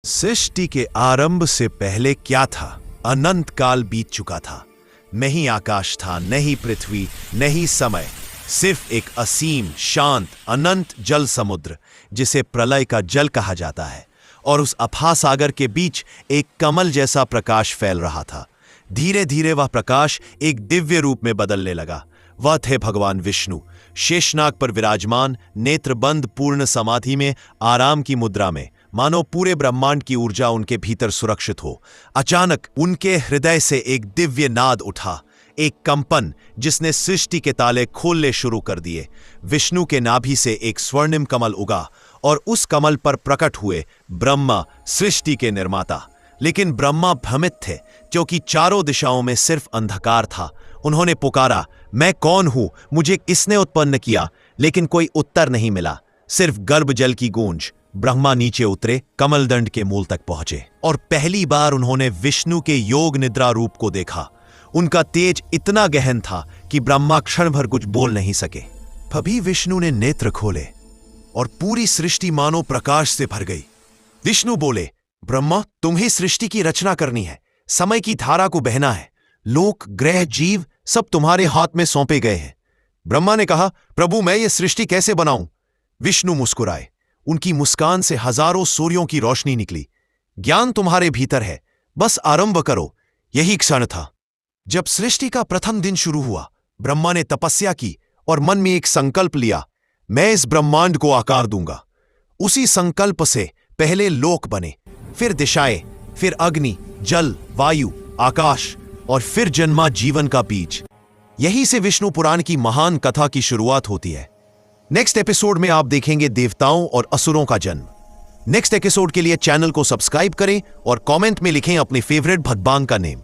सृष्टि के आरंभ से पहले क्या था? अनंत काल बीत चुका था। नहीं आकाश था, नहीं पृथ्वी, नहीं समय, सिर्फ एक असीम, शांत, अनंत जल समुद्र जिसे प्रलय का जल कहा जाता है। और उस अथाह सागर के बीच एक कमल जैसा प्रकाश फैल रहा था। धीरे धीरे वह प्रकाश एक दिव्य रूप में बदलने लगा। वह थे भगवान विष्णु, शेषनाग पर विराजमान, नेत्रबंद, पूर्ण समाधि में, आराम की मुद्रा में, मानो पूरे ब्रह्मांड की ऊर्जा उनके भीतर सुरक्षित हो। अचानक उनके हृदय से एक दिव्य नाद उठा, एक कंपन जिसने सृष्टि के ताले खोलने शुरू कर दिए। विष्णु के नाभि से एक स्वर्णिम कमल उगा और उस कमल पर प्रकट हुए ब्रह्मा, सृष्टि के निर्माता। लेकिन ब्रह्मा भ्रमित थे, क्योंकि चारों दिशाओं में सिर्फ अंधकार था। उन्होंने पुकारा, मैं कौन हूं, मुझे किसने उत्पन्न किया? लेकिन कोई उत्तर नहीं मिला, सिर्फ गर्भ जल की गूंज। ब्रह्मा नीचे उतरे, कमलदंड के मूल तक पहुंचे और पहली बार उन्होंने विष्णु के योग निद्रा रूप को देखा। उनका तेज इतना गहन था कि ब्रह्मा क्षण भर कुछ बोल नहीं सके। तभी विष्णु ने नेत्र खोले और पूरी सृष्टि मानो प्रकाश से भर गई। विष्णु बोले, ब्रह्मा, तुम्हें सृष्टि की रचना करनी है, समय की धारा को बहना है, लोक, ग्रह, जीव सब तुम्हारे हाथ में सौंपे गए हैं। ब्रह्मा ने कहा, प्रभु, मैं ये सृष्टि कैसे बनाऊं? विष्णु मुस्कुराए। उनकी मुस्कान से हजारों सूर्यों की रोशनी निकली। ज्ञान तुम्हारे भीतर है, बस आरंभ करो। यही क्षण था जब सृष्टि का प्रथम दिन शुरू हुआ। ब्रह्मा ने तपस्या की और मन में एक संकल्प लिया, मैं इस ब्रह्मांड को आकार दूंगा। उसी संकल्प से पहले लोक बने, फिर दिशाएं, फिर अग्नि, जल, वायु, आकाश और फिर जन्मा जीवन का बीज। यही से विष्णु पुराण की महान कथा की शुरुआत होती है। नेक्स्ट एपिसोड में आप देखेंगे देवताओं और असुरों का जन्म। नेक्स्ट एपिसोड के लिए चैनल को सब्सक्राइब करें और कमेंट में लिखें अपने फेवरेट भगवान का नेम।